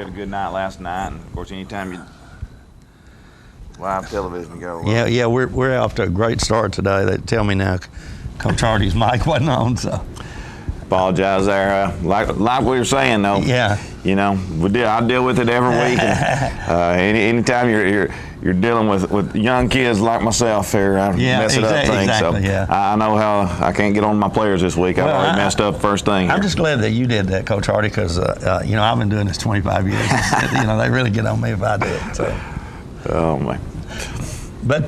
had a good night last night, and of course, anytime you live television go. Yeah, we're off to a great start today. They tell me now, Coach Hardy's mic wasn't on, so. Apologize there. Like we were saying though. Yeah. You know, I deal with it every week. And, anytime you're dealing with young kids like myself here, I mess it up things. Exactly, so I know how I can't get on my players this week. I've already messed up first thing. I'm just glad that you did that, Coach Hardy, because I've been doing this 25 years. They really get on me if I do it. So. Oh man. But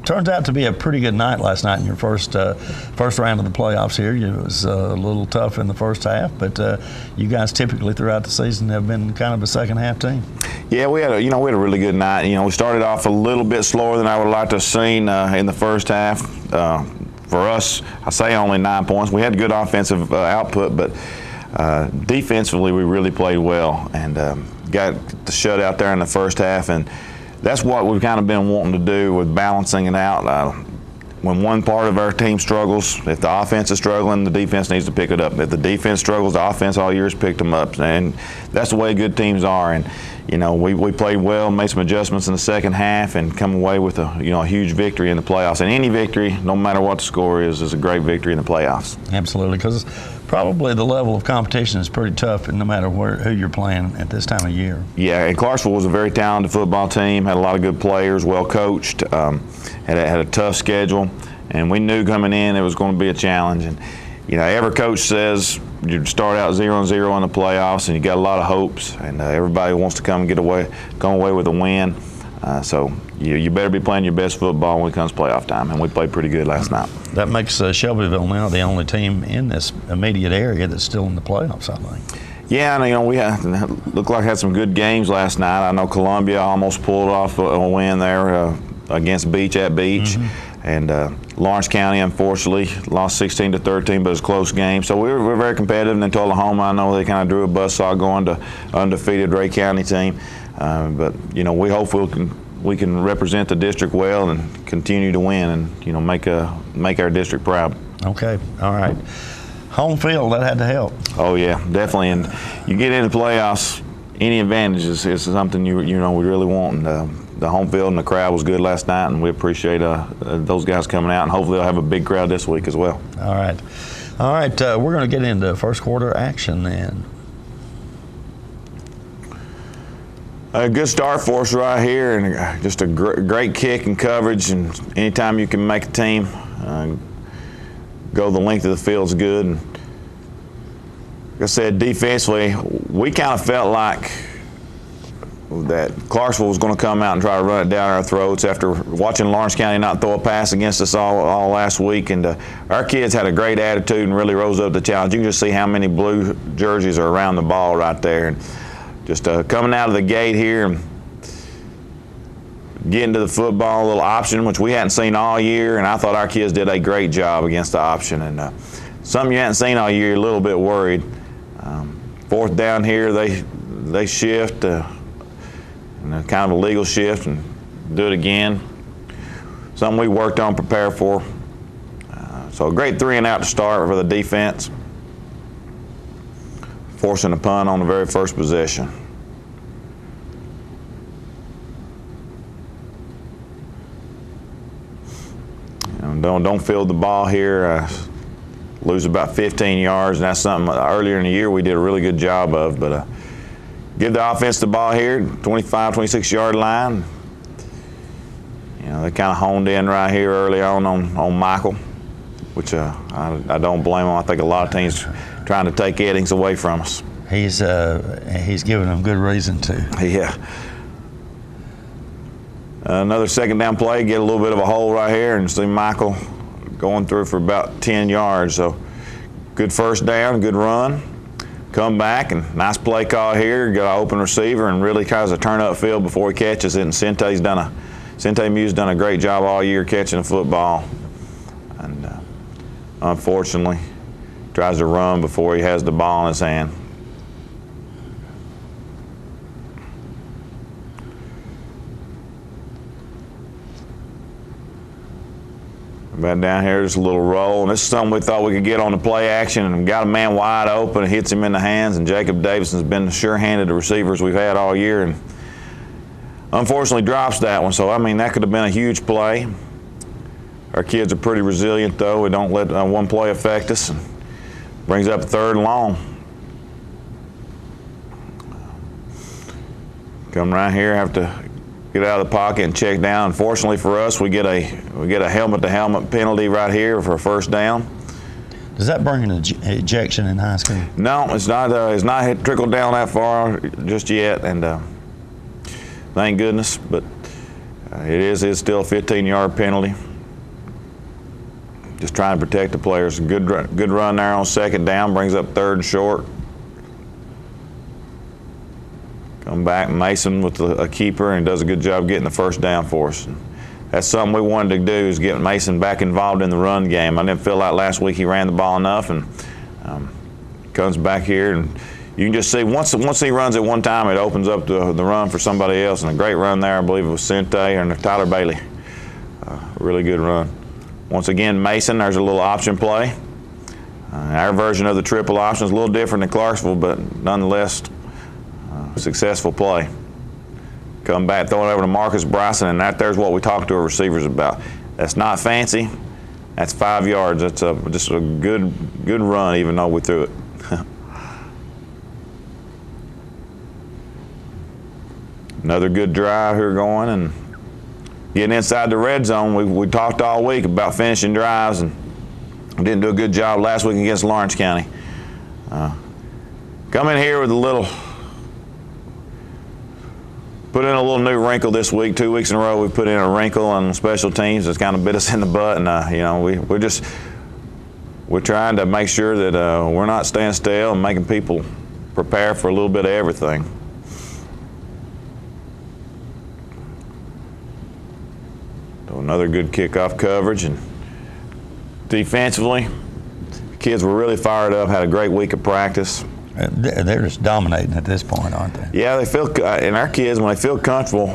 turns out to be a pretty good night last night in your first round of the playoffs here. It was a little tough in the first half, but you guys typically throughout the season have been kind of a second half team. Yeah, we had a really good night. We started off a little bit slower than I would like to have seen in the first half. For us, I say only 9 points. We had good offensive output, but defensively we really played well and got the shutout there in the first half. And that's what we've kind of been wanting to do with balancing it out. When one part of our team struggles, if the offense is struggling, the defense needs to pick it up. If the defense struggles, the offense all year has picked them up. And that's the way good teams are. And, we played well, made some adjustments in the second half, and come away with a huge victory in the playoffs. And any victory, no matter what the score is a great victory in the playoffs. Absolutely, because probably the level of competition is pretty tough no matter who you're playing at this time of year. Yeah, and Clarksville was a very talented football team, had a lot of good players, well coached, had a tough schedule, and we knew coming in it was going to be a challenge. And every coach says you start out 0-0 in the playoffs, and you got a lot of hopes, and everybody wants to come away with a win. So you better be playing your best football when it comes playoff time, and we played pretty good last night. That makes Shelbyville now the only team in this immediate area that's still in the playoffs, I think. Yeah, and we looked like had some good games last night. I know Columbia almost pulled off a win there against Beach at Beach. Mm-hmm. And Lawrence County, unfortunately, lost 16-13, but it was a close game. So we were very competitive. And then Tullahoma, I know they kind of drew a buzzsaw going to undefeated Ray County team. But we hope we can represent the district well and continue to win and make our district proud. Okay, all right. Home field, that had to help. Oh yeah, definitely. And you get into playoffs, any advantage is something we really want. And, the home field and the crowd was good last night, and we appreciate those guys coming out, and hopefully they'll have a big crowd this week as well. All right. We're going to get into first quarter action then. A good start for us right here, and just a great kick and coverage, and anytime you can make a team go the length of the field is good. And like I said, defensively, we kind of felt like that Clarksville was going to come out and try to run it down our throats after watching Lawrence County not throw a pass against us all last week. And our kids had a great attitude and really rose up to the challenge. You can just see how many blue jerseys are around the ball right there. And just coming out of the gate here and getting to the football, a little option, which we hadn't seen all year. And I thought our kids did a great job against the option. And something you hadn't seen all year, you're a little bit worried. Fourth down here, they shift. And kind of a legal shift and do it again. Something we worked on, prepare for. So a great 3-and-out to start for the defense. Forcing a punt on the very first possession. Don't field the ball here. Lose about 15 yards, and that's something earlier in the year we did a really good job of. But give the offense the ball here, 25, 26-yard line. They kind of honed in right here early on Michael, which I don't blame them. I think a lot of teams trying to take Eddings away from us. He's giving them good reason to. Yeah. Another second down play, get a little bit of a hole right here, and see Michael going through for about 10 yards. So good first down, good run. Come back, and nice play call here. Got an open receiver and really tries to turn upfield before he catches it. And Sente Mew's done a great job all year catching the football. And unfortunately, tries to run before he has the ball in his hand. About down here, just a little roll. And this is something we thought we could get on the play action, and got a man wide open and hits him in the hands. And Jacob Davison's been the sure-handed receivers we've had all year, and unfortunately drops that one. So, I mean, that could have been a huge play. Our kids are pretty resilient, though. We don't let one play affect us. And brings up 3rd and long. Come right here, have to get out of the pocket and check down. Unfortunately for us, we get a helmet-to-helmet penalty right here for a 1st down. Does that bring an ejection in high school? No, it's not. It's not trickled down that far just yet, and thank goodness. But it's still a 15-yard penalty. Just trying to protect the players. Good run there on 2nd down, brings up 3rd and short. Come back, Mason with a keeper, and does a good job getting the 1st down for us. And that's something we wanted to do, is get Mason back involved in the run game. I didn't feel like last week he ran the ball enough, and comes back here, and you can just see once he runs it one time, it opens up the run for somebody else. And a great run there, I believe it was Sente and Tyler Bailey. Really good run. Once again, Mason, there's a little option play. Our version of the triple option is a little different than Clarksville, but nonetheless, successful play. Come back, throw it over to Marcus Bryson, and there's what we talk to our receivers about. That's not fancy. That's 5 yards. That's just a good run, even though we threw it. Another good drive here going, and getting inside the red zone. We talked all week about finishing drives, and we didn't do a good job last week against Lawrence County. Come in here with put in a little new wrinkle this week. 2 weeks in a row we put in a wrinkle on special teams that's kind of bit us in the butt, and we're trying to make sure that we're not staying stale and making people prepare for a little bit of everything. So another good kickoff coverage, and defensively, the kids were really fired up, had a great week of practice. They're just dominating at this point, aren't they? Yeah, they feel, and our kids, when they feel comfortable,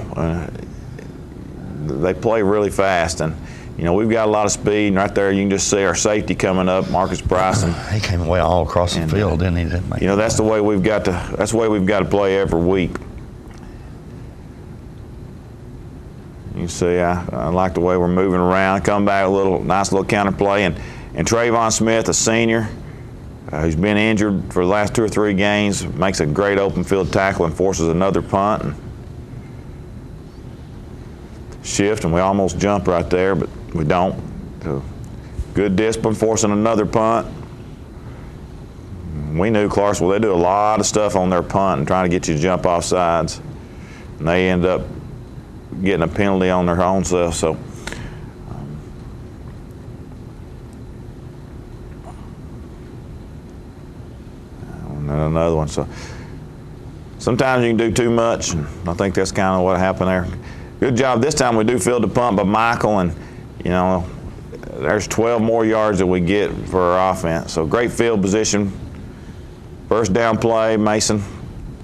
they play really fast. And, we've got a lot of speed, and right there you can just see our safety coming up, Marcus Bryson. He came away all across the field, didn't he? That's the way we've got to play every week. You see, I like the way we're moving around. Come back, nice little counter play, and Trayvon Smith, a senior, who's been injured for the last 2 or 3 games, makes a great open field tackle and forces another punt. And shift, and we almost jump right there, but we don't. So good discipline, forcing another punt. We knew Clarksville, they do a lot of stuff on their punt and trying to get you to jump off sides. And they end up getting a penalty on their own self. So another one. So sometimes you can do too much, and I think that's kind of what happened there. Good job this time. We do field the punt by Michael, and there's 12 more yards that we get for our offense. So great field position. 1st down play, Mason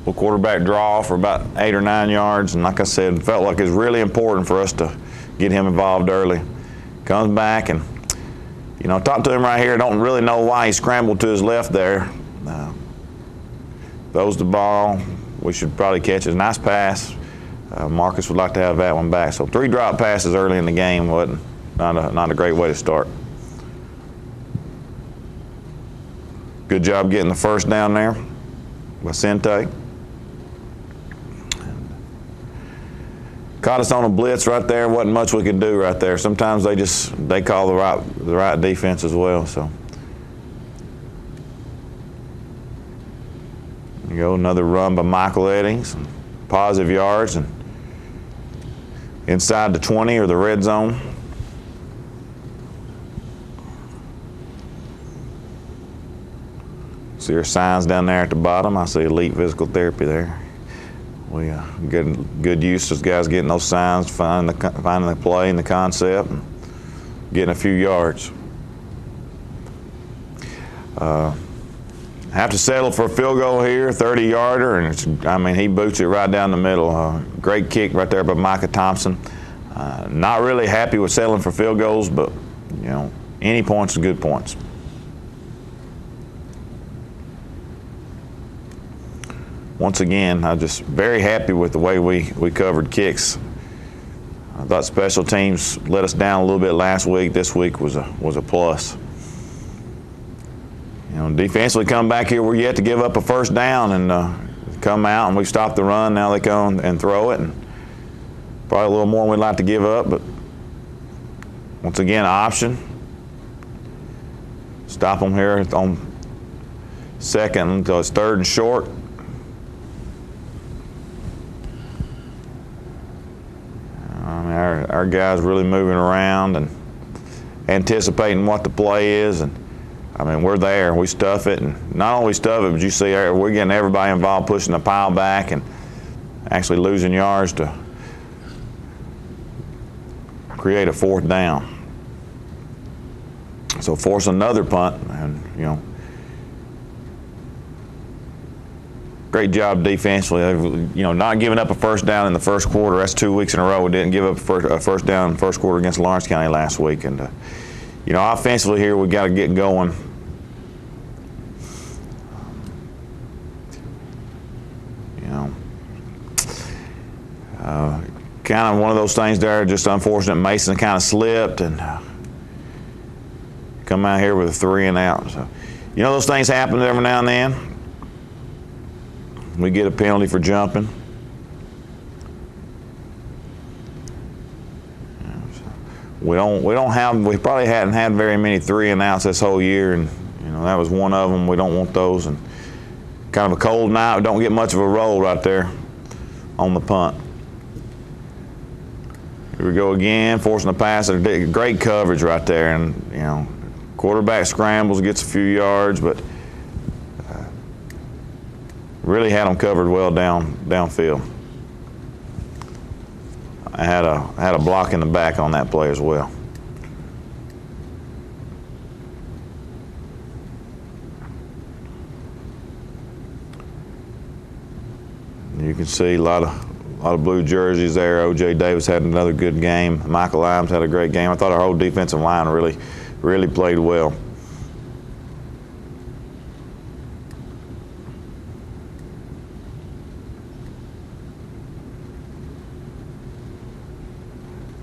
will quarterback draw for about 8 or 9 yards, and like I said, felt like it was really important for us to get him involved early. Comes back, and talk to him right here. Don't really know why he scrambled to his left there. Throws the ball. We should probably catch it. Nice pass. Marcus would like to have that one back. So 3 drop passes early in the game wasn't not a great way to start. Good job getting the 1st down there by Sente. Caught us on a blitz right there. Wasn't much we could do right there. Sometimes they call the right defense as well. So. There you go, another run by Michael Eddings, positive yards, and inside the 20 or the red zone. See our signs down there at the bottom. I see elite physical therapy there. We getting good use of those guys getting those signs, finding the play and the concept, and getting a few yards. Have to settle for a field goal here, 30-yarder, and he boots it right down the middle. Great kick right there by Micah Thompson. Not really happy with settling for field goals, but any points is good points. Once again, I'm just very happy with the way we covered kicks. I thought special teams let us down a little bit last week. This week was a plus. Defensively come back here, we're yet to give up a first down and come out and we stopped the run. Now they go and throw it, and probably a little more than we'd like to give up, but once again, option. Stop them here on second until it's 3rd and short. Our guys really moving around and anticipating what the play is, and we're there. We stuff it, and not only stuff it, but you see we're getting everybody involved, pushing the pile back and actually losing yards to create a 4th down. So force another punt, and great job defensively. Not giving up a first down in the first quarter. That's 2 weeks in a row. We didn't give up a first down in the first quarter against Lawrence County last week. And offensively here, we got to get going. Kind of one of those things there. Just unfortunate. Mason kind of slipped and come out here with a 3 and out. So, those things happen every now and then. We get a penalty for jumping. We probably hadn't had very many 3 and outs this whole year, and that was one of them. We don't want those, and kind of a cold night. We don't get much of a roll right there on the punt. Here we go again, forcing the pass. Great coverage right there, and quarterback scrambles, gets a few yards, but really had them covered well downfield. I had a block in the back on that play as well. You can see a lot of blue jerseys there. O.J. Davis had another good game. Michael Imes had a great game. I thought our whole defensive line really played well.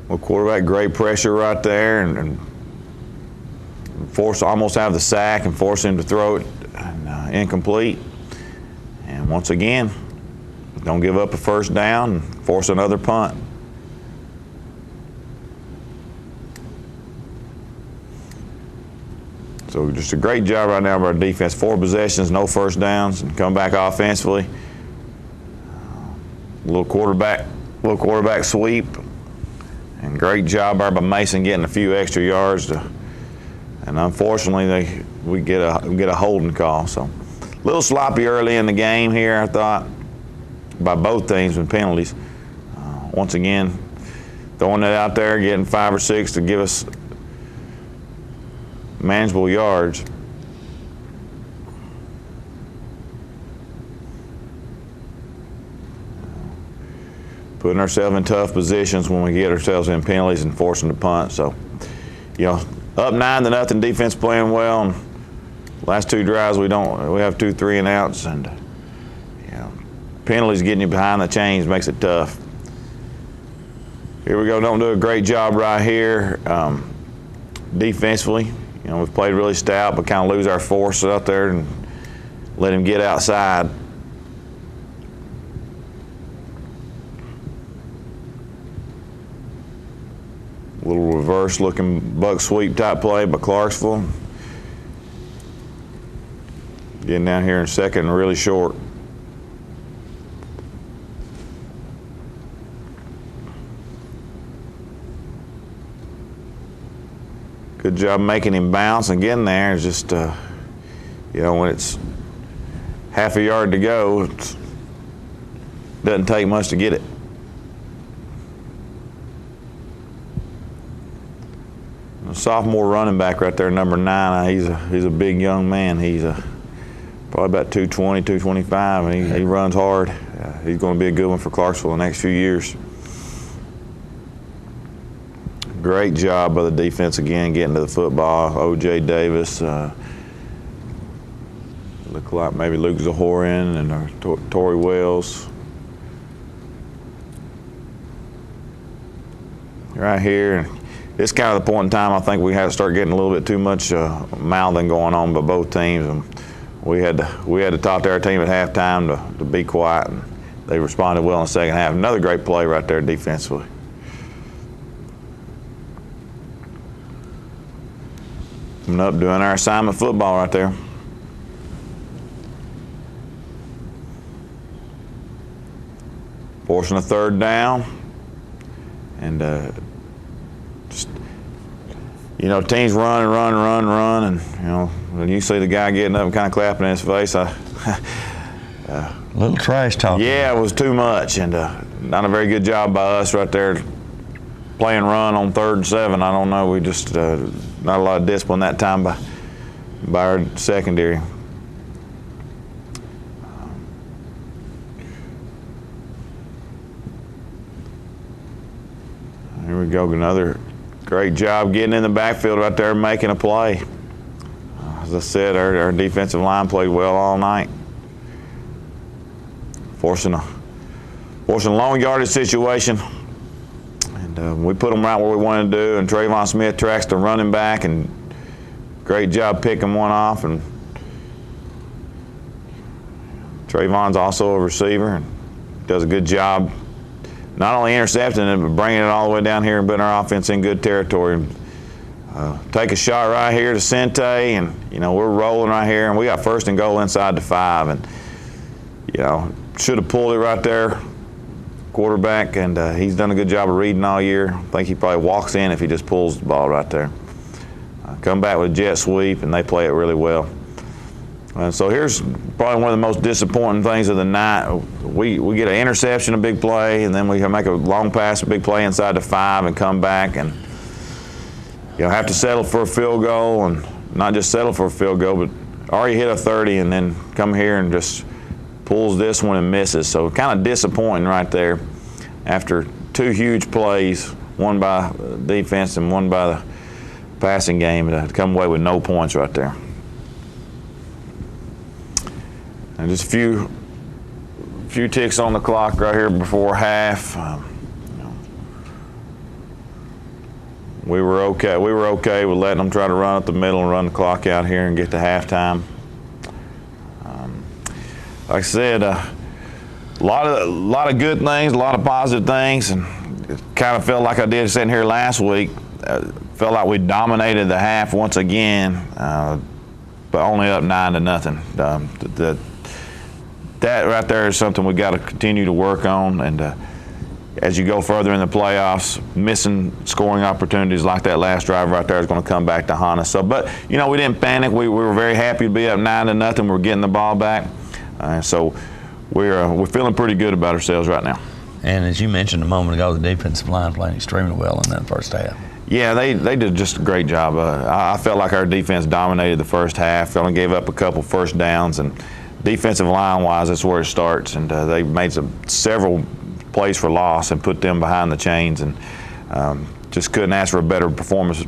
Well, quarterback, great pressure right there, and almost have the sack and force him to throw it incomplete. And once again, don't give up a first down and force another punt. So just a great job right now by our defense. 4 possessions, no first downs, and come back offensively. Little quarterback sweep. And great job by Mason getting a few extra yards. And unfortunately, we get a holding call. So a little sloppy early in the game here, I thought, by both teams with penalties. Once again, throwing it out there, getting 5 or 6 to give us manageable yards. Putting ourselves in tough positions when we get ourselves in penalties and forcing the punt. So, up 9-0, defense playing well. And last 2 drives we have 2 3 and outs, and penalties getting you behind the chains makes it tough. Here we go. Don't do a great job right here defensively. We've played really stout, but kind of lose our force out there and let him get outside. Little reverse-looking buck sweep type play by Clarksville. Getting down here in second and really short. Good job making him bounce and getting there. It's just, when it's half a yard to go, it doesn't take much to get it. A sophomore running back right there, number 9. He's a big young man. He's probably about 220, 225, and he runs hard. He's going to be a good one for Clarksville the next few years. Great job by the defense again, getting to the football. O.J. Davis, look like maybe Luke Zahoran and Torrey Wells. Right here, it's kind of the point in time I think we had to start getting a little bit too much mouthing going on by both teams, and we had to talk to our team at halftime to be quiet, and they responded well in the second half. Another great play right there defensively. Coming up, doing our assignment football right there. Forcing a third down, and just, you know, teams run, and you know, when you see the guy getting up and kind of clapping in his face, a little trash talk. Yeah, it was too much, and not a very good job by us right there playing run on 3rd and 7. I don't know, we just not a lot of discipline that time by our secondary. Here we go, another great job getting in the backfield right there, making a play. As I said, our defensive line played well all night. Forcing a long yardage situation. And we put them right where we wanted to do, and Trayvon Smith tracks the running back, and great job picking one off. And Trayvon's also a receiver and does a good job not only intercepting it, but bringing it all the way down here and putting our offense in good territory. Take a shot right here to Sente, and you know, we're rolling right here, and we got 1st and goal inside the 5, and you know, should have pulled it right there, quarterback, and he's done a good job of reading all year. I think he probably walks in if he just pulls the ball right there. Come back with a jet sweep, and they play it really well. So here's probably one of the most disappointing things of the night. We get an interception, a big play, and then we make a long pass, a big play inside the 5, and come back, and you know, have to settle for a field goal, and not just settle for a field goal, but already hit a 30, and then come here and just pulls this one and misses. So kind of disappointing right there after 2 huge plays, one by defense and one by the passing game, to come away with no points right there. And just a few ticks on the clock right here before half. We were okay. We were okay with letting them try to run up the middle and run the clock out here and get to halftime. Like I said, a lot of good things, a lot of positive things, and it kind of felt like I did sitting here last week. Felt like we dominated the half once again, but only up 9-0. That right there is something we got to continue to work on, and as you go further in the playoffs, missing scoring opportunities like that last drive right there is going to come back to haunt us. So, but you know, we didn't panic. We were very happy to be up 9-0. We're getting the ball back, so we're feeling pretty good about ourselves right now. And as you mentioned a moment ago, the defensive line playing extremely well in that first half. Yeah, they did just a great job. I felt like our defense dominated the first half. Only gave up a couple first downs, and defensive line-wise, that's where it starts. And they made several plays for loss and put them behind the chains, and just couldn't ask for a better performance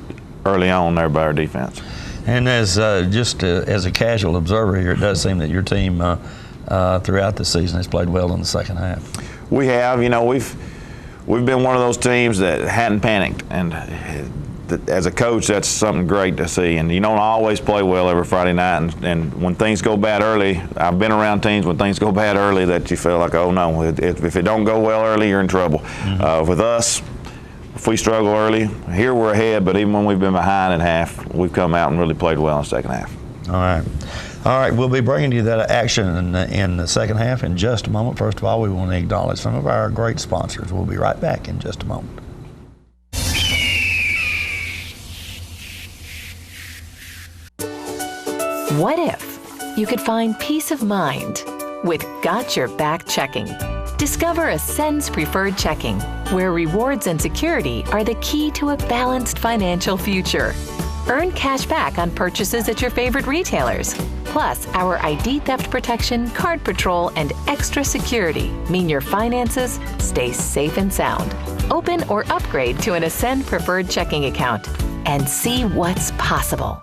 early on there by our defense. And as as a casual observer here, it does seem that your team throughout the season has played well in the second half. We have. You know, we've been one of those teams that hadn't panicked, and as a coach, that's something great to see. And you don't always play well every Friday night, and when things go bad early, I've been around teams when things go bad early that you feel like, oh no, if it don't go well early, you're in trouble. Mm-hmm. With us, if we struggle early, here we're ahead, but even when we've been behind at half, we've come out and really played well in the second half. All right, we'll be bringing you that action in the second half in just a moment. First of all, we want to acknowledge some of our great sponsors. We'll be right back in just a moment. What if you could find peace of mind with Got Your Back Checking? Discover Ascend's Preferred Checking, where rewards and security are the key to a balanced financial future. Earn cash back on purchases at your favorite retailers. Plus, our ID theft protection, card patrol, and extra security mean your finances stay safe and sound. Open or upgrade to an Ascend Preferred Checking account and see what's possible.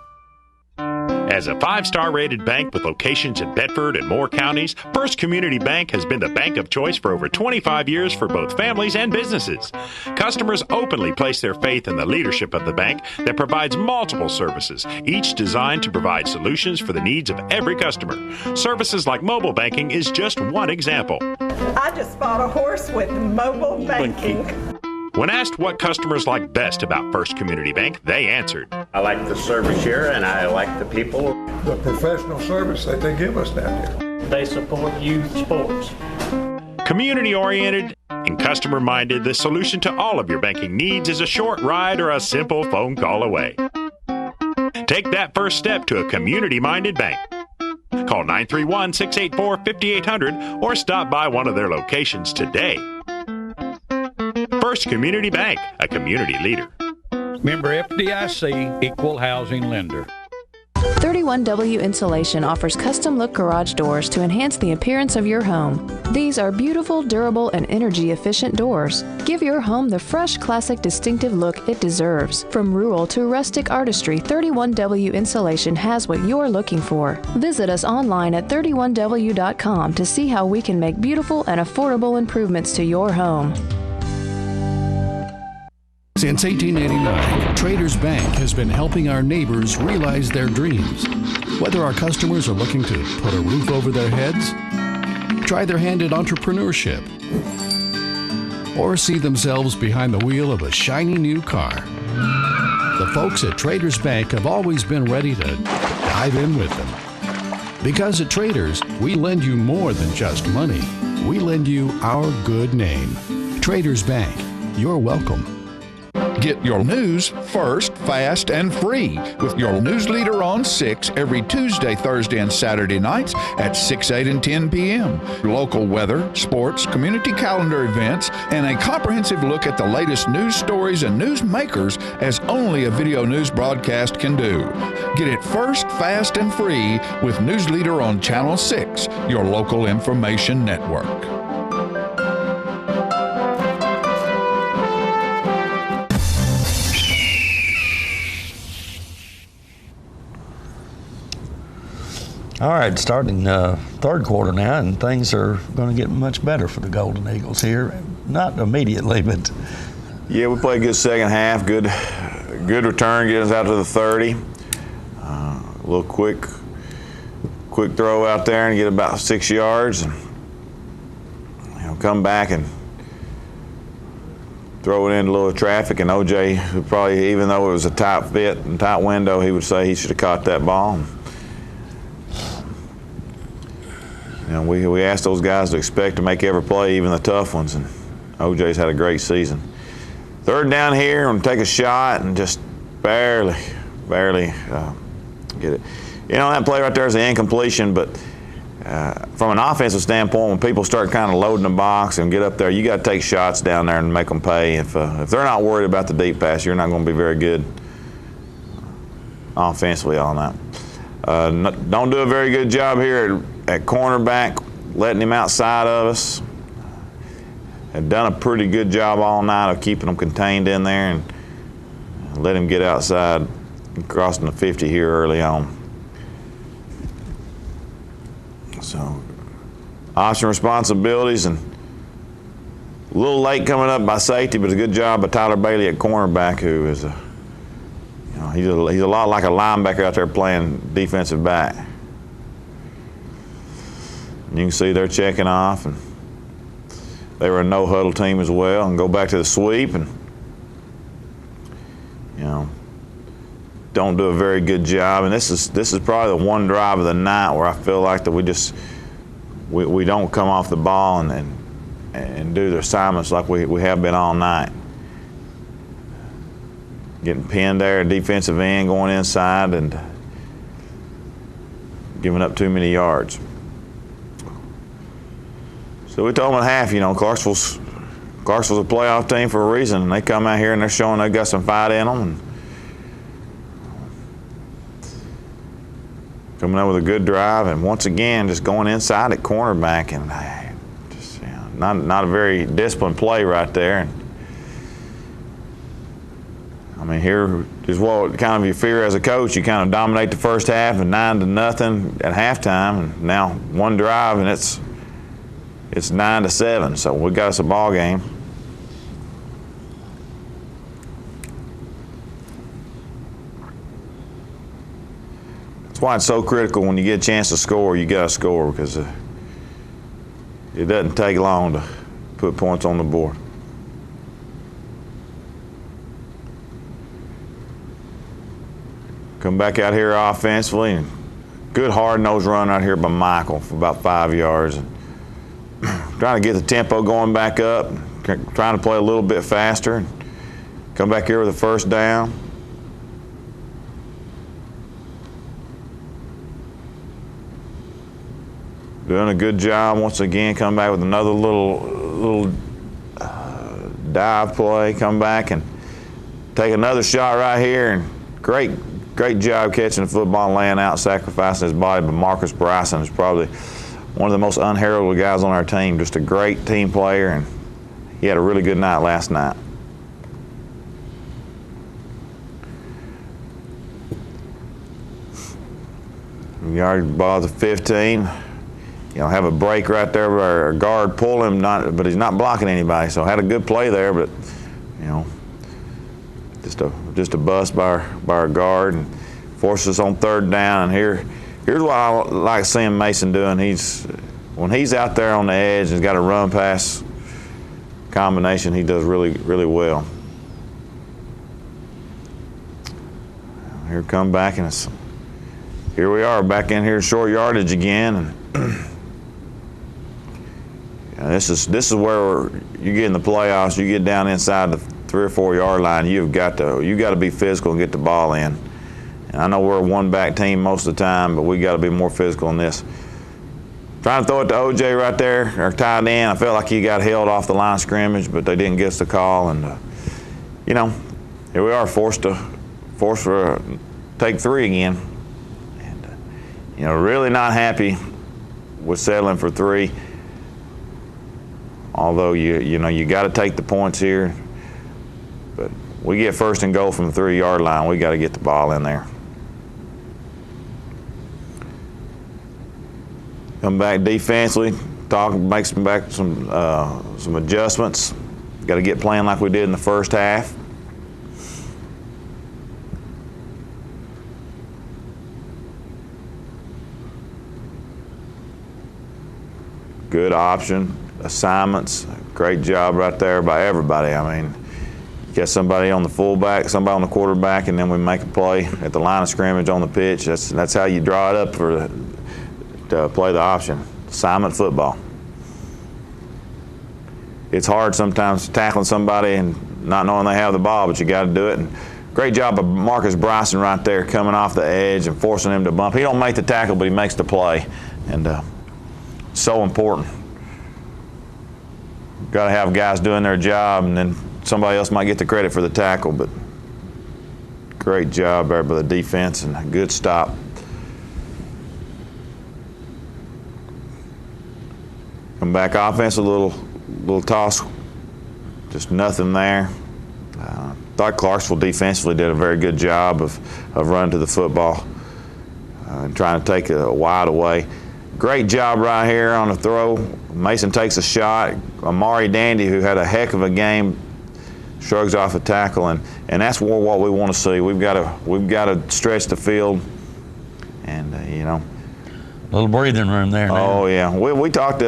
As a 5-star rated bank with locations in Bedford and Moore counties, First Community Bank has been the bank of choice for over 25 years for both families and businesses. Customers openly place their faith in the leadership of the bank that provides multiple services, each designed to provide solutions for the needs of every customer. Services like mobile banking is just one example. I just bought a horse with mobile banking. When asked what customers like best about First Community Bank, they answered. I like the service here and I like the people. The professional service that they give us down here. They support youth sports. Community-oriented and customer-minded, the solution to all of your banking needs is a short ride or a simple phone call away. Take that first step to a community-minded bank. Call 931-684-5800 or stop by one of their locations today. First Community Bank, a community leader. Member FDIC, equal housing lender. 31W Insulation offers custom look garage doors to enhance the appearance of your home. These are beautiful, durable, and energy efficient doors. Give your home the fresh, classic, distinctive look it deserves. From rural to rustic artistry, 31W Insulation has what you're looking for. Visit us online at 31W.com to see how we can make beautiful and affordable improvements to your home. Since 1889, Traders Bank has been helping our neighbors realize their dreams. Whether our customers are looking to put a roof over their heads, try their hand at entrepreneurship, or see themselves behind the wheel of a shiny new car, the folks at Traders Bank have always been ready to dive in with them. Because at Traders, we lend you more than just money. We lend you our good name. Traders Bank, you're welcome. Get your news first, fast, and free with your news leader on 6 every Tuesday, Thursday, and Saturday nights at 6, 8, and 10 p.m. Local weather, sports, community calendar events, and a comprehensive look at the latest news stories and news makers as only a video news broadcast can do. Get it first, fast, and free with News Leader on Channel 6, your local information network. All right, starting third quarter now, and things are going to get much better for the Golden Eagles here. Not immediately, but... Yeah, we played a good second half. Good return, get us out to the 30. A little quick throw out there and get about 6 yards. And, come back and throw it into a little traffic. And OJ would probably, even though it was a tight fit and tight window, he would say he should have caught that ball. We asked those guys to expect to make every play, even the tough ones, and OJ's had a great season. Third down here, and take a shot and just barely get it. That play right there is an incompletion, but from an offensive standpoint, when people start kind of loading the box and get up there, you got to take shots down there and make them pay. If they're not worried about the deep pass, you're not going to be very good offensively all night. Don't do a very good job here at cornerback, letting him outside of us. Had done a pretty good job all night of keeping them contained in there and let him get outside, crossing the 50 here early on. So, option responsibilities, and a little late coming up by safety, but a good job by Tyler Bailey at cornerback, who is he's a lot like a linebacker out there playing defensive back. You can see they're checking off, and they were a no-huddle team as well, and go back to the sweep, and don't do a very good job. And this is probably the one drive of the night where I feel like that we don't come off the ball and do the assignments like we have been all night. Getting pinned there, defensive end going inside and giving up too many yards. So we told them at half, Clarksville's a playoff team for a reason, and they come out here and they're showing they got some fight in them. And Coming up with a good drive, and once again, just going inside at cornerback, and just not a very disciplined play right there. I mean, here is what kind of you fear as a coach. You kind of dominate the first half and 9-0 at halftime, and now one drive and it's 9-7. So we got us a ball game. That's why it's so critical when you get a chance to score. You got to score, because it doesn't take long to put points on the board. Come back out here offensively, and good hard-nosed run out here by Michael for about 5 yards. And trying to get the tempo going back up, trying to play a little bit faster. And come back here with a first down. Doing a good job once again. Come back with another little dive play. Come back and take another shot right here. And great job catching the football and laying out, sacrificing his body. But Marcus Bryson is probably one of the most unheralded guys on our team. Just a great team player, and he had a really good night last night. Yard ball to 15. Have a break right there where our guard pull him, but he's not blocking anybody. So had a good play there, but just a bust by our guard, and forces us on third down. And here's what I like seeing Mason doing. When he's out there on the edge and he's got a run pass combination, he does really, really well. Here come back, and here we are back in here short yardage again. And this is where you get in the playoffs. You get down inside the 3 or 4 yard line. You got to be physical and get the ball in. And I know we're a one-back team most of the time, but we got to be more physical in this. Trying to throw it to OJ right there, our tight end. I felt like he got held off the line of scrimmage, but they didn't get us the call. And here we are, forced for take 3 again. And really not happy with settling for 3. Although you got to take the points here, but we get first and goal from the 3 yard line. We got to get the ball in there. Come back defensively, make some adjustments. Got to get playing like we did in the first half. Good option. Assignments, great job right there by everybody. I mean, you get somebody on the fullback, somebody on the quarterback, and then we make a play at the line of scrimmage on the pitch. That's how you draw it up to play the option. Assignment football. It's hard sometimes tackling somebody and not knowing they have the ball, but you got to do it. And great job of Marcus Bryson right there, coming off the edge and forcing him to bump. He don't make the tackle, but he makes the play, and so important. Got to have guys doing their job, and then somebody else might get the credit for the tackle. But great job there by the defense, and a good stop. Come back offense, a little toss, just nothing there. Thought Clarksville defensively did a very good job of running to the football and trying to take it wide away. Great job right here on the throw. Mason takes a shot. Amari Dandy, who had a heck of a game, shrugs off a tackle, and that's more what we want to see. We've got to stretch the field, and a little breathing room there now. Oh yeah, we've talked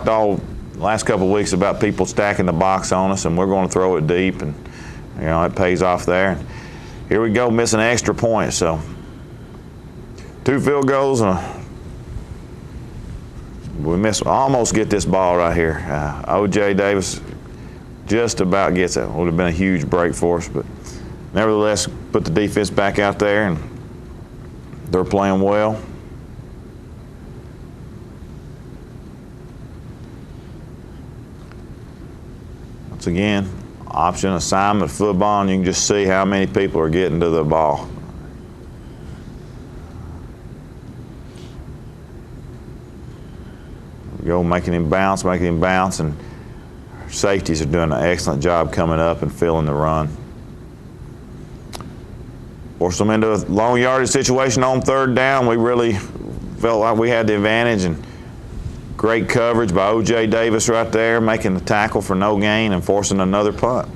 all last couple of weeks about people stacking the box on us, and we're going to throw it deep, and it pays off there. Here we go, missing an extra point. So 2 field goals and we almost get this ball right here. O.J. Davis just about gets it. Would have been a huge break for us, but nevertheless, put the defense back out there, and they're playing well. Once again, option, assignment, football, and you can just see how many people are getting to the ball. go making him bounce, and our safeties are doing an excellent job coming up and filling the run. Forced them into a long yardage situation on third down. We really felt like we had the advantage, and great coverage by O.J. Davis right there, making the tackle for no gain and forcing another punt.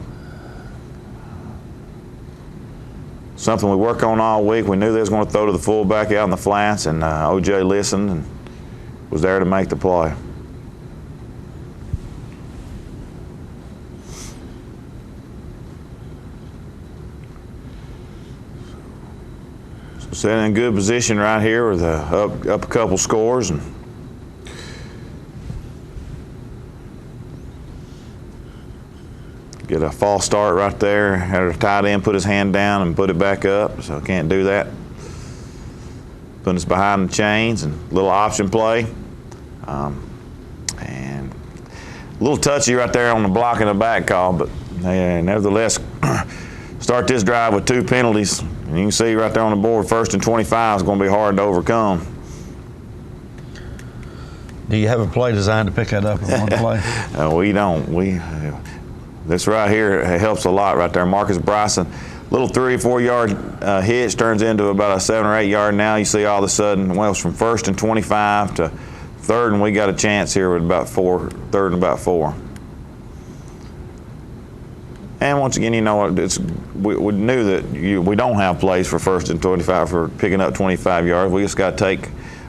Something we work on all week. We knew they was going to throw to the fullback out in the flats, and O.J. listened and was there to make the play. So sitting in good position right here with up a couple scores, and get a false start right there. Had a tight end put his hand down and put it back up, so can't do that. Putting us behind the chains, and a little option play. And a little touchy right there on the block and the back call, but nevertheless, start this drive with 2 penalties. And you can see right there on the board, 1st and 25 is going to be hard to overcome. Do you have a play designed to pick that up in one play? We don't. This right here helps a lot right there. Marcus Bryson, little 3 or 4 yard hitch turns into about a 7 or 8 yard. Now you see all of a sudden, well, it's from 1st and 25 to 3rd, and we got a chance here with about 3rd and about 4. And once again, you know what? We knew that we don't have plays for 1st and 25 for picking up 25 yards. We just got to take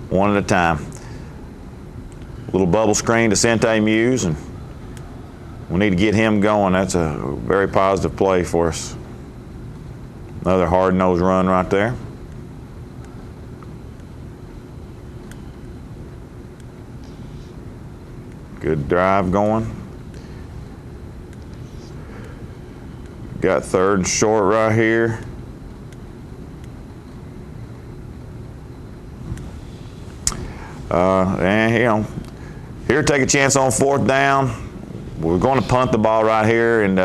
one at a time. Little bubble screen to Sente Muse, and we need to get him going. That's a very positive play for us. Another hard-nosed run right there. Good drive going. Got 3rd and short right here. And here take a chance on 4th down. We're going to punt the ball right here, and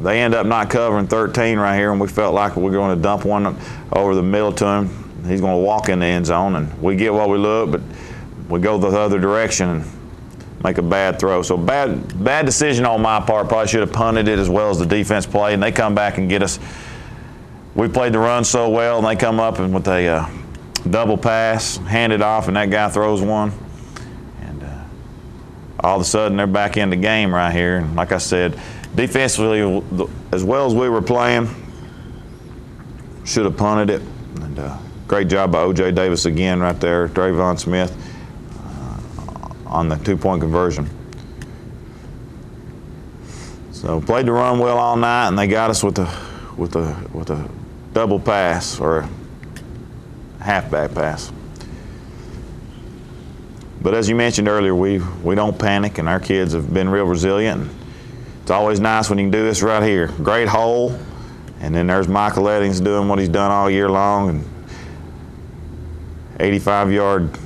they end up not covering 13 right here, and we felt like we were going to dump one over the middle to him. He's going to walk in the end zone, and we get what we look, but we go the other direction and make a bad throw. So bad decision on my part. Probably should have punted it as well as the defense played, and they come back and get us. We played the run so well, and they come up and with a double pass, hand it off, and that guy throws one. All of a sudden, they're back in the game right here. And like I said, defensively, as well as we were playing, should have punted it. And great job by O.J. Davis again right there, Trayvon Smith on the 2-point conversion. So played the run well all night, and they got us with a double pass or a halfback pass. But as you mentioned earlier, we don't panic, and our kids have been real resilient. It's always nice when you can do this right here. Great hole, and then there's Michael Eddings doing what he's done all year long, and 85-yard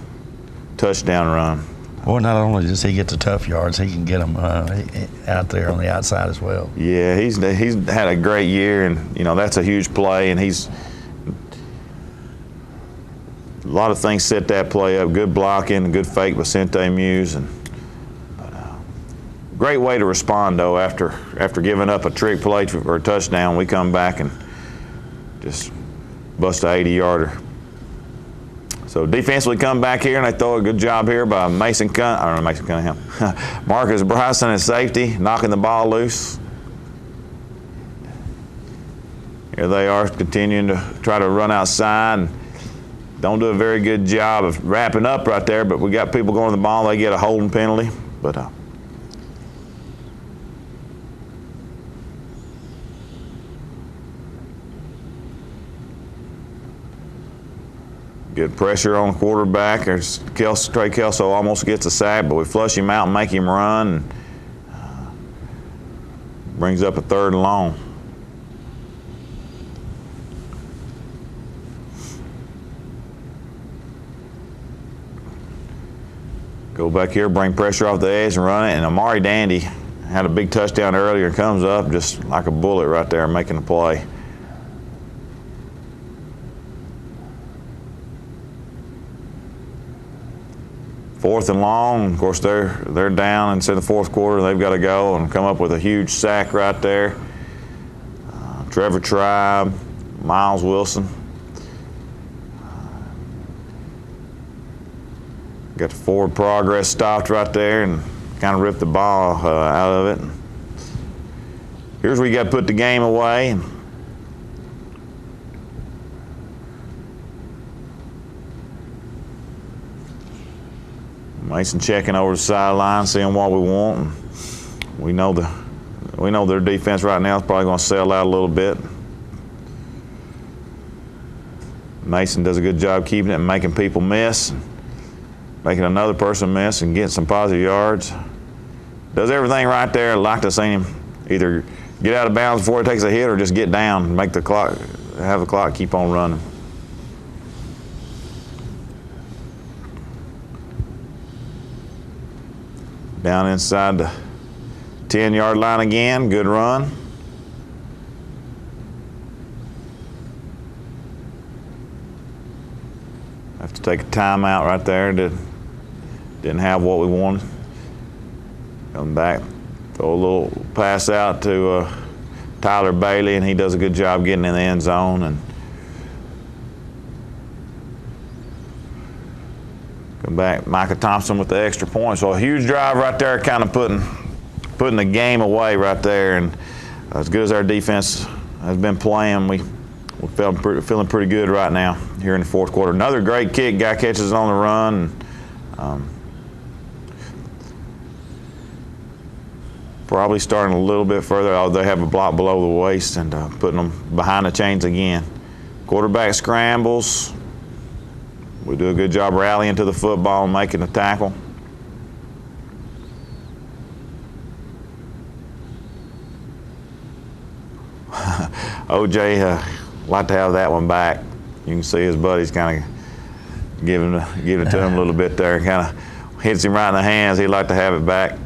touchdown run. Well, not only does he get the tough yards, he can get them out there on the outside as well. Yeah, he's had a great year, and that's a huge play, and a lot of things set that play up. Good blocking, a good fake by Sente Muse, great way to respond though. After giving up a trick play for a touchdown, we come back and just bust a 80-yarder. So defensively come back here, and they throw a good job here by Marcus Bryson at safety, knocking the ball loose. Here they are continuing to try to run outside. And don't do a very good job of wrapping up right there, but we got people going to the ball. They get a holding penalty. But good pressure on the quarterback. There's Trey Kelso almost gets a sack, but we flush him out and make him run. And, brings up a 3rd and long. Go back here, bring pressure off the edge and run it. And Amari Dandy had a big touchdown earlier and comes up just like a bullet right there making the play. 4th and long. Of course, they're down into the fourth quarter. They've got to go and come up with a huge sack right there. Trevor Tribe, Miles Wilson. Got the forward progress stopped right there and kind of ripped the ball out of it. Here's where you got to put the game away. Mason checking over the sideline, seeing what we want. We know their defense right now is probably going to sell out a little bit. Mason does a good job keeping it and making people miss, making another person miss and getting some positive yards. Does everything right there. Like to see him either get out of bounds before he takes a hit or just get down and make the clock, have the clock keep on running. Down inside the 10-yard line again. Good run. Have to take a timeout right there. Didn't have what we wanted. Come back, throw a little pass out to Tyler Bailey, and he does a good job getting in the end zone. And come back, Micah Thompson with the extra point. So a huge drive right there, kind of putting the game away right there. And as good as our defense has been playing, we're feeling pretty good right now here in the fourth quarter. Another great kick, guy catches it on the run. Probably starting a little bit further. Oh, they have a block below the waist and putting them behind the chains again. Quarterback scrambles. We do a good job rallying to the football and making the tackle. OJ like to have that one back. You can see his buddies kind of giving it to him a little bit there. Kind of hits him right in the hands. He'd like to have it back.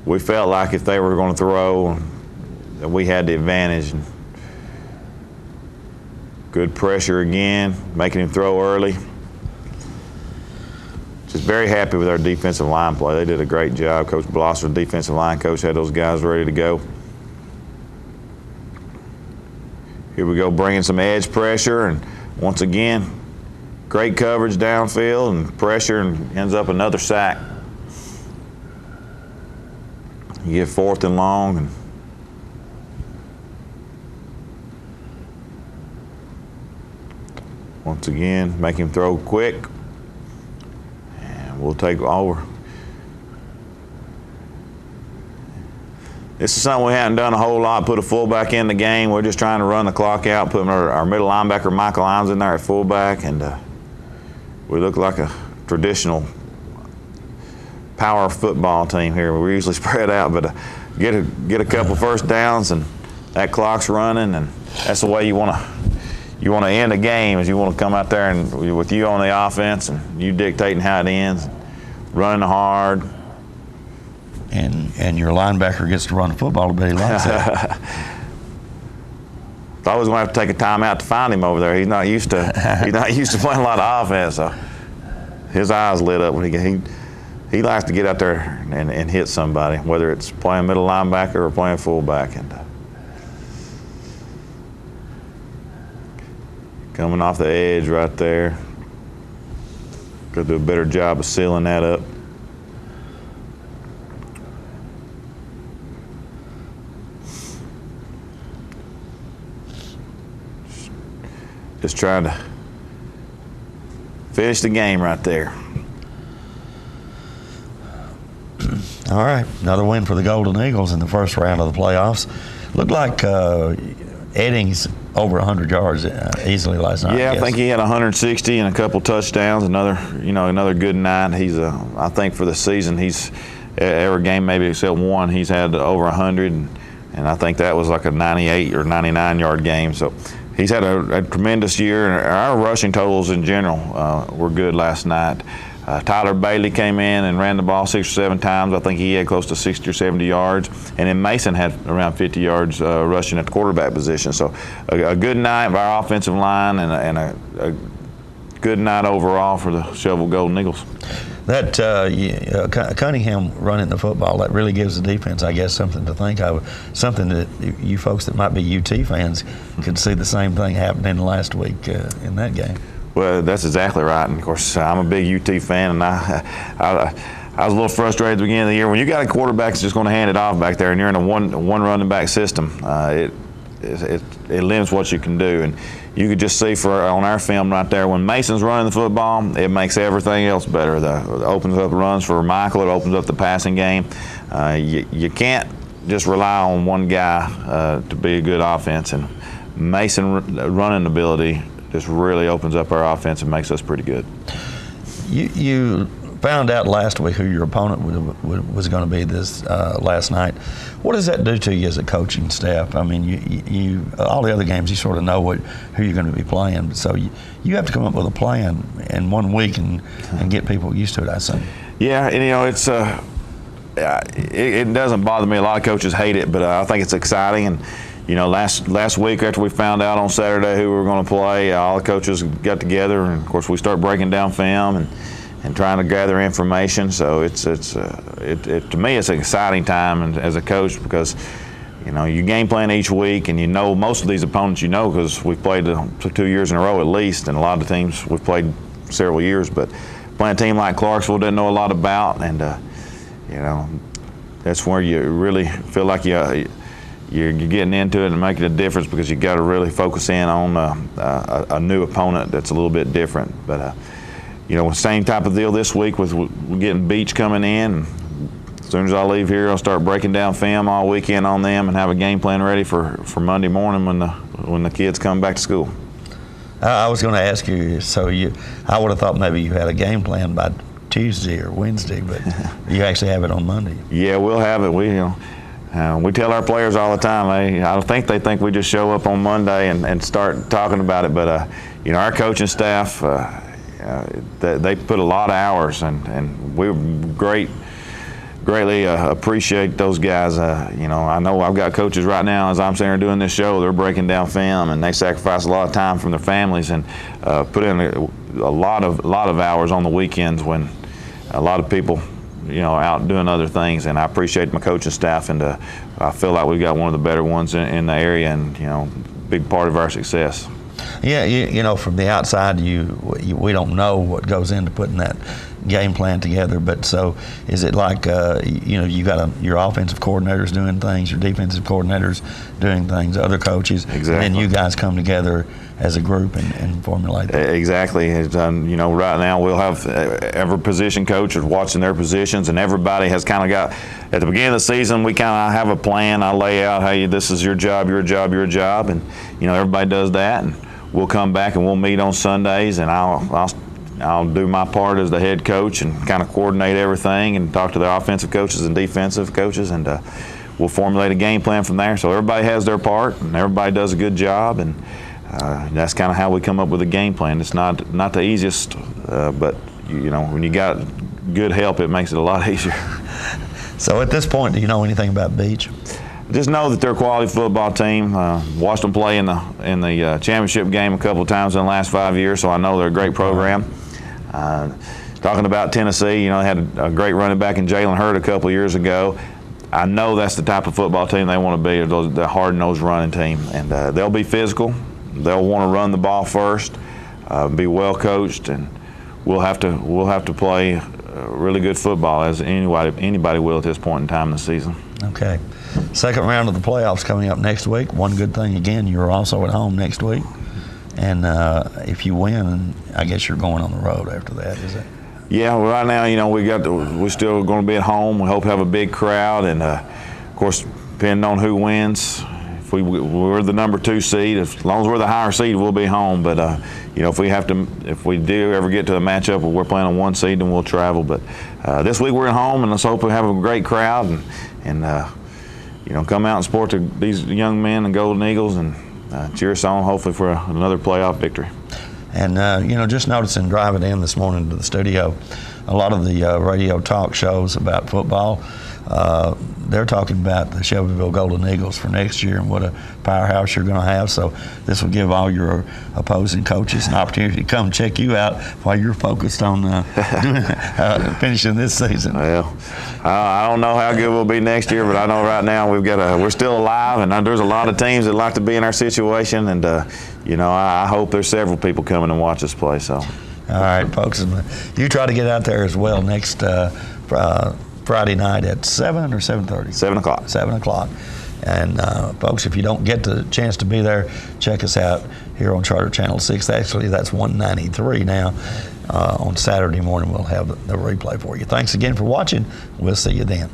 We felt like if they were going to throw, that we had the advantage. Good pressure again, making him throw early. Just very happy with our defensive line play. They did a great job. Coach Blosser, defensive line coach, had those guys ready to go. Here we go, bringing some edge pressure, and once again, great coverage downfield and pressure, and ends up another sack. You get 4th and long, and once again, make him throw quick, and we'll take over. This is something we haven't done a whole lot, put a fullback in the game. We're just trying to run the clock out, put our middle linebacker, Michael Imes, in there at fullback, and we look like a traditional power football team here. We're usually spread out, but get a couple first downs, and that clock's running, and that's the way you want to end a game. Is you want to come out there and with you on the offense and you dictating how it ends, running hard. And your linebacker gets to run the football, but he likes that. Thought I was going to have to take a timeout to find him over there. He's not used to playing a lot of offense. So his eyes lit up when he likes to get out there and hit somebody, whether it's playing middle linebacker or playing fullback. And coming off the edge right there. Got to do a better job of sealing that up. Just trying to finish the game right there. All right, another win for the Golden Eagles in the first round of the playoffs. Looked like Eddings over 100 yards easily last night. Yeah, I think he had 160 and a couple touchdowns. Another good night. He's I think for the season, he's every game maybe except one, he's had over 100, and I think that was like a 98 or 99 yard game. So he's had a tremendous year, and our rushing totals in general were good last night. Tyler Bailey came in and ran the ball 6 or 7 times. I think he had close to 60 or 70 yards. And then Mason had around 50 yards rushing at the quarterback position. So a good night of our offensive line and a good night overall for the Shelbyville Golden Eagles. That Cunningham running the football, that really gives the defense, I guess, something to think of, something that you folks that might be UT fans could see the same thing happening last week in that game. Well, that's exactly right. And of course, I'm a big UT fan, and I was a little frustrated at the beginning of the year. When you got a quarterback that's just going to hand it off back there, and you're in a one running back system, it limits what you can do. And you could just see on our film right there, when Mason's running the football, it makes everything else better. It opens up runs for Michael. It opens up the passing game. You can't just rely on one guy to be a good offense. And Mason running ability just really opens up our offense and makes us pretty good. You found out last week who your opponent was going to be this last night. What does that do to you as a coaching staff? I mean, you all the other games you sort of know who you're going to be playing, so you have to come up with a plan in 1 week and get people used to it, I think. Yeah, and it's it doesn't bother me. A lot of coaches hate it, but I think it's exciting. And last week after we found out on Saturday who we were going to play, all the coaches got together, and of course we start breaking down film and trying to gather information. So to me it's an exciting time as a coach, because you game plan each week, and most of these opponents because we've played 2 years in a row at least, and a lot of the teams we've played several years. But playing a team like Clarksville didn't know a lot about, and that's where you really feel like you're getting into it and making a difference, because you got to really focus in on a new opponent that's a little bit different. But same type of deal this week with getting Beach coming in. As soon as I leave here, I'll start breaking down film all weekend on them and have a game plan ready for Monday morning when the kids come back to school. I was going to ask you, I would have thought maybe you had a game plan by Tuesday or Wednesday, but you actually have it on Monday. Yeah, we'll have it. We tell our players all the time. I think they think we just show up on Monday and start talking about it. But our coaching staff, they put a lot of hours, and we greatly appreciate those guys. I know I've got coaches right now, as I'm sitting here doing this show, they're breaking down film, and they sacrifice a lot of time from their families and put in a lot of hours on the weekends when a lot of people out doing other things. And I appreciate my coaching staff, and I feel like we've got one of the better ones in the area, and big part of our success. Yeah, from the outside, we don't know what goes into putting that game plan together. But so is it like you got your offensive coordinators doing things, your defensive coordinators doing things, other coaches, exactly, and then you guys come together as a group and formulate that? Exactly. Right now we'll have every position coach is watching their positions, and everybody has kind of got, at the beginning of the season, we kind of have a plan. I lay out, hey, this is your job, your job, your job, and everybody does that, and we'll come back and we'll meet on Sundays, and I'll do my part as the head coach and kind of coordinate everything and talk to the offensive coaches and defensive coaches, and we'll formulate a game plan from there. So everybody has their part, and everybody does a good job, and that's kind of how we come up with a game plan. It's not the easiest, but when you got good help, it makes it a lot easier. So at this point, do you know anything about Beach? Just know that they're a quality football team. Watched them play in the championship game a couple of times in the last 5 years, so I know they're a great program. Talking about Tennessee, they had a great running back in Jalen Hurd a couple of years ago. I know that's the type of football team they want to be, the hard-nosed running team, and they'll be physical. They'll want to run the ball first, be well coached, and we'll have to play really good football, as anybody will at this point in time in the season. Okay. Second round of the playoffs coming up next week. One good thing, again, you're also at home next week. And if you win, I guess you're going on the road after that, is it? Yeah, well, right now, we're still going to be at home. We hope to have a big crowd, and of course, depending on who wins, if we're the number 2 seed, as long as we're the higher seed, we'll be home. But if we do ever get to a matchup where we're playing on 1 seed, then we'll travel. But this week we're at home, and let's hope we have a great crowd and come out and support these young men and Golden Eagles, and cheer us on, hopefully, for another playoff victory. And, just noticing driving in this morning to the studio, a lot of the radio talk shows about football, they're talking about the Shelbyville Golden Eagles for next year and what a powerhouse you're going to have. So this will give all your opposing coaches an opportunity to come check you out while you're focused on finishing this season. Well, I don't know how good we'll be next year, but I know right now we're still alive, and there's a lot of teams that like to be in our situation, and I hope there's several people coming and watch us play. So, all right, folks, you try to get out there as well next Friday night at 7 or 7:30? 7 o'clock. 7 o'clock. And folks, if you don't get the chance to be there, check us out here on Charter Channel 6. Actually, that's 193 now. On Saturday morning, we'll have the replay for you. Thanks again for watching. We'll see you then.